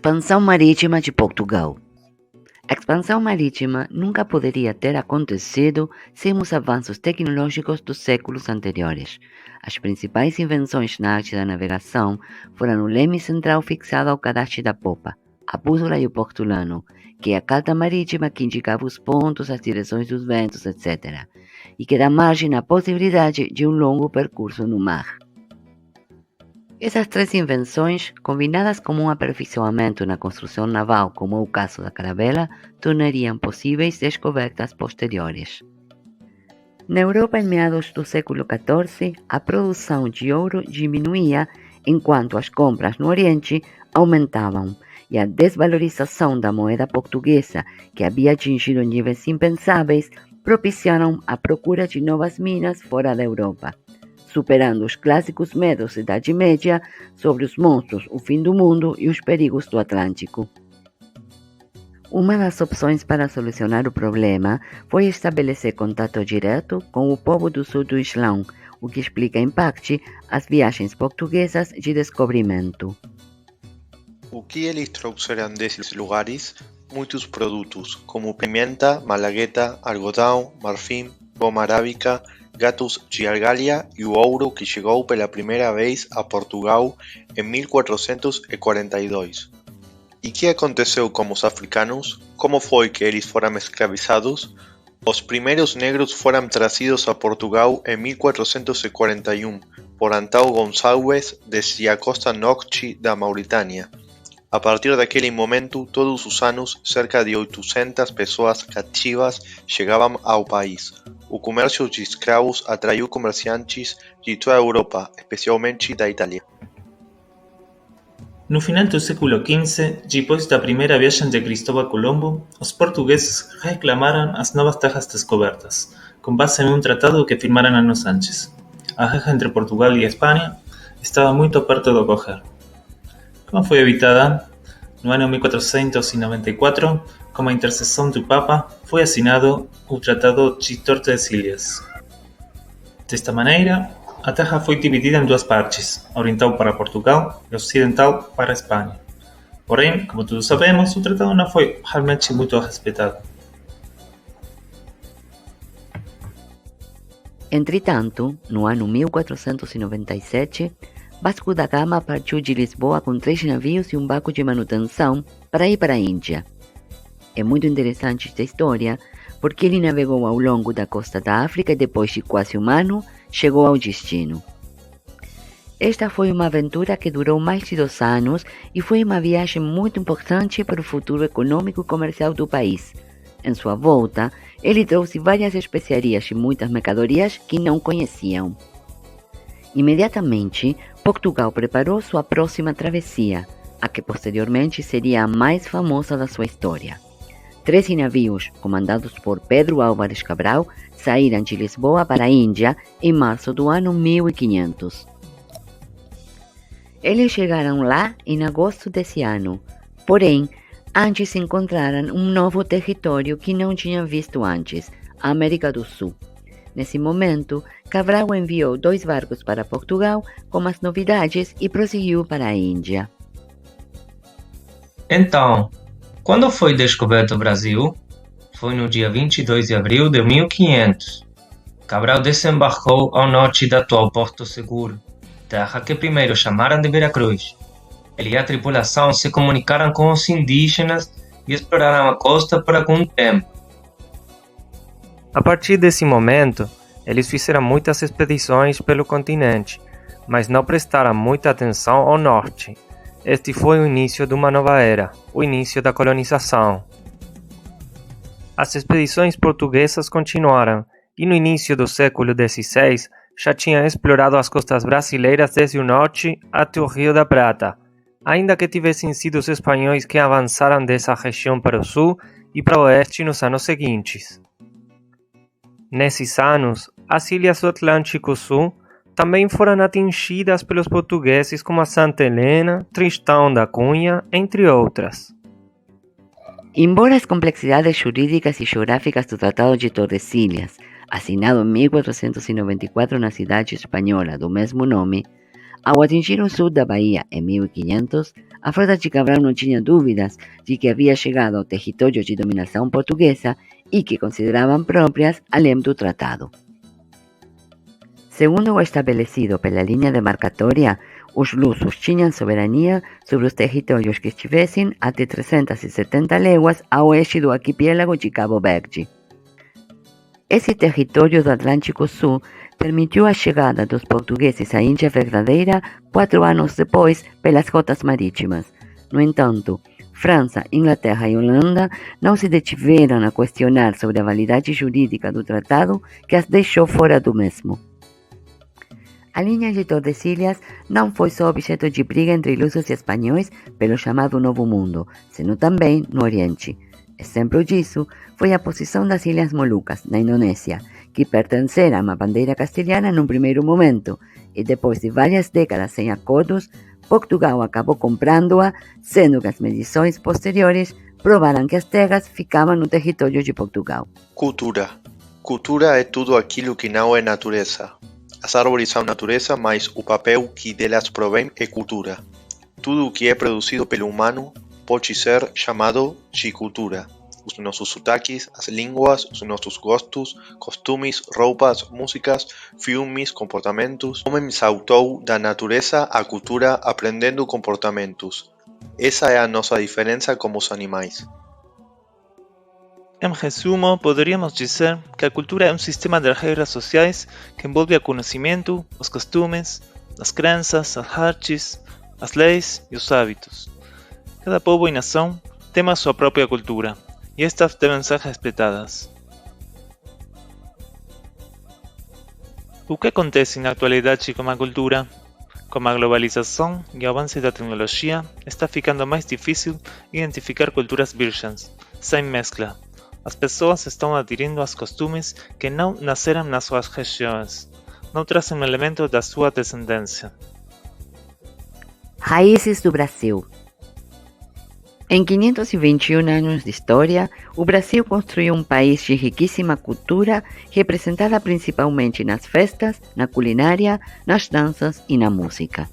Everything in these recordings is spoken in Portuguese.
Expansão marítima de Portugal. A expansão marítima nunca poderia ter acontecido sem os avanços tecnológicos dos séculos anteriores. As principais invenções na arte da navegação foram o leme central fixado ao cadastre da popa, a bússola e o portulano, que é a carta marítima que indicava os pontos, as direções dos ventos, etc., e que dá margem à possibilidade de um longo percurso no mar. Essas três invenções, combinadas com um aperfeiçoamento na construção naval, como é o caso da caravela, tornariam possíveis descobertas posteriores. Na Europa, em meados do século XIV, a produção de ouro diminuía enquanto as compras no Oriente aumentavam, e a desvalorização da moeda portuguesa, que havia atingido níveis impensáveis, propiciaram a procura de novas minas fora da Europa, superando os clássicos medos da Idade Média sobre os monstros, o fim do mundo e os perigos do Atlântico. Uma das opções para solucionar o problema foi estabelecer contato direto com o povo do sul do Islão, o que explica em parte as viagens portuguesas de descobrimento. O que eles trouxeram desses lugares? Muitos produtos, como pimenta, malagueta, algodão, marfim, goma arábica, gatos de Argália e o ouro que chegou pela primeira vez a Portugal em 1442. E que aconteceu com os africanos? Como foi que eles foram escravizados? Os primeiros negros foram trazidos a Portugal em 1441 por Antão Gonçalves desde a costa norte da Mauritânia. A partir daquele momento, todos os anos, cerca de 800 pessoas cativas chegavam ao país. O comércio de escravos atraiu comerciantes de toda a Europa, especialmente da Itália. No final do século XV, depois da primeira viagem de Cristóvão Colombo, os portugueses reclamaram as novas terras descobertas, com base em um tratado que firmaram anos antes. A guerra entre Portugal e Espanha estava muito perto de ocorrer. Como foi evitada? No ano 1494, com a intercessão do Papa, foi assinado o Tratado de Tordesilhas. Desta maneira, a terra foi dividida em duas partes, a oriental para Portugal e a ocidental para a Espanha. Porém, como todos sabemos, o tratado não foi realmente muito respeitado. Entretanto, no ano 1497, Vasco da Gama partiu de Lisboa com 3 navios e um barco de manutenção para ir para a Índia. É muito interessante esta história, porque ele navegou ao longo da costa da África e depois de quase um ano, chegou ao destino. Esta foi uma aventura que durou mais de 2 anos e foi uma viagem muito importante para o futuro econômico e comercial do país. Em sua volta, ele trouxe várias especiarias e muitas mercadorias que não conheciam. Imediatamente, Portugal preparou sua próxima travessia, a que posteriormente seria a mais famosa da sua história. 13 navios, comandados por Pedro Álvares Cabral, saíram de Lisboa para a Índia em março do ano 1500. Eles chegaram lá em agosto desse ano, porém, antes encontraram um novo território que não tinham visto antes, a América do Sul. Nesse momento, Cabral enviou 2 barcos para Portugal com as novidades e prosseguiu para a Índia. Então, quando foi descoberto o Brasil? Foi no dia 22 de abril de 1500. Cabral desembarcou ao norte da atual Porto Seguro, terra que primeiro chamaram de Veracruz. Ele e a tripulação se comunicaram com os indígenas e exploraram a costa por algum tempo. A partir desse momento, eles fizeram muitas expedições pelo continente, mas não prestaram muita atenção ao norte. Este foi o início de uma nova era, o início da colonização. As expedições portuguesas continuaram, e no início do século XVI já tinham explorado as costas brasileiras desde o norte até o Rio da Prata, ainda que tivessem sido os espanhóis que avançaram dessa região para o sul e para o oeste nos anos seguintes. Nesses anos, as ilhas do Atlântico Sul também foram atingidas pelos portugueses como a Santa Helena, Tristão da Cunha, entre outras. Embora as complexidades jurídicas e geográficas do Tratado de Tordesilhas, assinado em 1494 na cidade espanhola do mesmo nome, ao atingir o sul da Bahia em 1500, a frota de Cabral não tinha dúvidas de que havia chegado ao território de dominação portuguesa e que consideravam próprias além do tratado. Segundo o estabelecido pela linha demarcatória, os lusos tinham soberania sobre os territórios que estivessem até 370 léguas a oeste do arquipiélago de Cabo Verde. Esse território do Atlântico Sul permitiu a chegada dos portugueses à Índia Verdadeira 4 anos depois pelas rotas marítimas. No entanto, França, Inglaterra e Holanda não se detiveram a questionar sobre a validade jurídica do tratado que as deixou fora do mesmo. A linha de Tordesilhas não foi só objeto de briga entre lusos e espanhóis pelo chamado Novo Mundo, senão também no Oriente. Exemplo disso foi a posição das Ilhas Molucas, na Indonésia, que pertenceram à bandeira castelhana num primeiro momento, e depois de várias décadas sem acordos, Portugal acabou comprando-a, sendo que as medições posteriores provaram que as terras ficavam no território de Portugal. Cultura. Cultura é tudo aquilo que não é natureza. As árvores são natureza, mas o papel que delas provém é cultura. Tudo o que é produzido pelo humano pode ser chamado de cultura. Os nossos sotaques, as línguas, os nossos gostos, costumes, roupas, músicas, filmes, comportamentos. O homem saltou da natureza à cultura aprendendo comportamentos. Essa é a nossa diferença como os animais. Em resumo, poderíamos dizer que a cultura é um sistema de regras sociais que envolve o conhecimento, os costumes, as crenças, as artes, as leis e os hábitos. Cada povo e nação tem a sua própria cultura, e estas devem ser respeitadas. O que acontece na atualidade com a cultura? Com a globalização e o avanço da tecnologia, está ficando mais difícil identificar culturas virgens, sem mescla. As pessoas estão aderindo aos costumes que não nasceram nas suas regiões, não trazem elementos da sua descendência. Raízes do Brasil. Em 521 anos de história, o Brasil construiu um país de riquíssima cultura, representada principalmente nas festas, na culinária, nas danças e na música.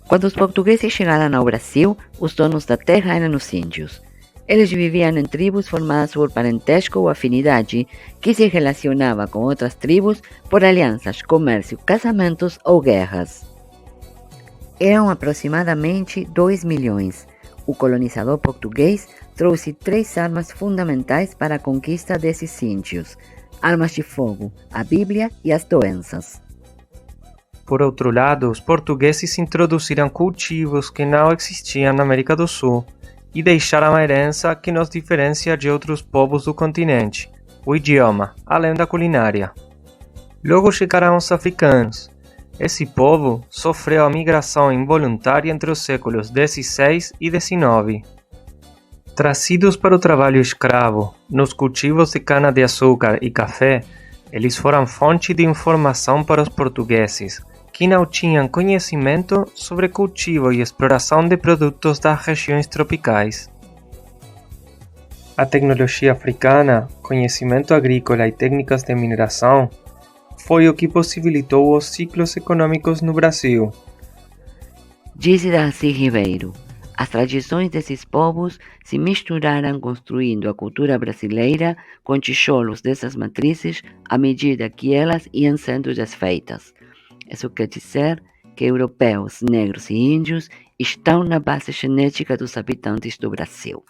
Quando os portugueses chegaram ao Brasil, os donos da terra eram os índios. Eles viviam em tribos formadas por parentesco ou afinidade, que se relacionava com outras tribos por alianças, comércio, casamentos ou guerras. Eram aproximadamente 2 milhões. O colonizador português trouxe 3 armas fundamentais para a conquista desses índios: armas de fogo, a Bíblia e as doenças. Por outro lado, os portugueses introduziram cultivos que não existiam na América do Sul e deixaram a herança que nos diferencia de outros povos do continente, o idioma, além da culinária. Logo chegaram os africanos. Esse povo sofreu a migração involuntária entre os séculos XVI e XIX. Trazidos para o trabalho escravo nos cultivos de cana-de-açúcar e café, eles foram fonte de informação para os portugueses, que não tinham conhecimento sobre cultivo e exploração de produtos das regiões tropicais. A tecnologia africana, conhecimento agrícola e técnicas de mineração foi o que possibilitou os ciclos econômicos no Brasil. Diz Darcy Ribeiro, as tradições desses povos se misturaram construindo a cultura brasileira com tijolos dessas matrizes à medida que elas iam sendo desfeitas. Isso quer dizer que europeus, negros e índios estão na base genética dos habitantes do Brasil.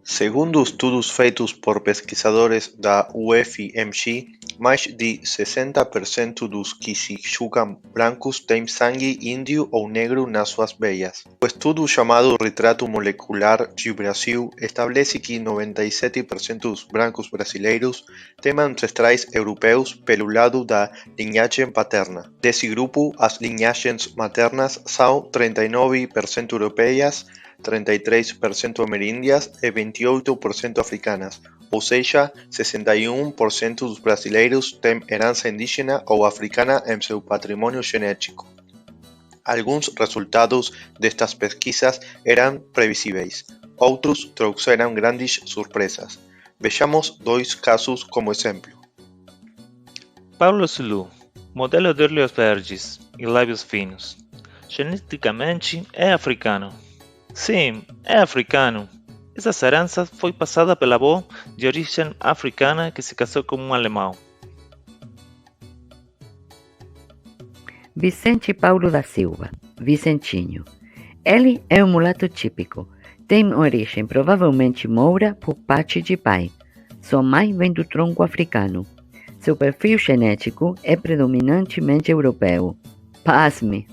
Segundo estudos feitos por pesquisadores da UFMG, mais de 60% dos que se julgam brancos têm sangue índio ou negro nas suas veias. O estudo chamado Retrato Molecular do Brasil estabelece que 97% dos brancos brasileiros têm ancestrais europeus pelo lado da linhagem paterna. Desse grupo, as linhagens maternas são 39% europeias, 33% ameríndias e 28% africanas, ou seja, 61% dos brasileiros têm herança indígena ou africana em seu patrimônio genético. Alguns resultados destas pesquisas eram previsíveis, outros trouxeram grandes surpresas. Vejamos 2 casos como exemplo. Paulo Zulu, modelo de olhos verdes e lábios finos. Geneticamente é africano. Sim, é africano. Essa herança foi passada pela avó de origem africana que se casou com um alemão. Vicente Paulo da Silva, Vicentinho. Ele é um mulato típico. Tem origem provavelmente moura por parte de pai. Sua mãe vem do tronco africano. Seu perfil genético é predominantemente europeu. Pasme!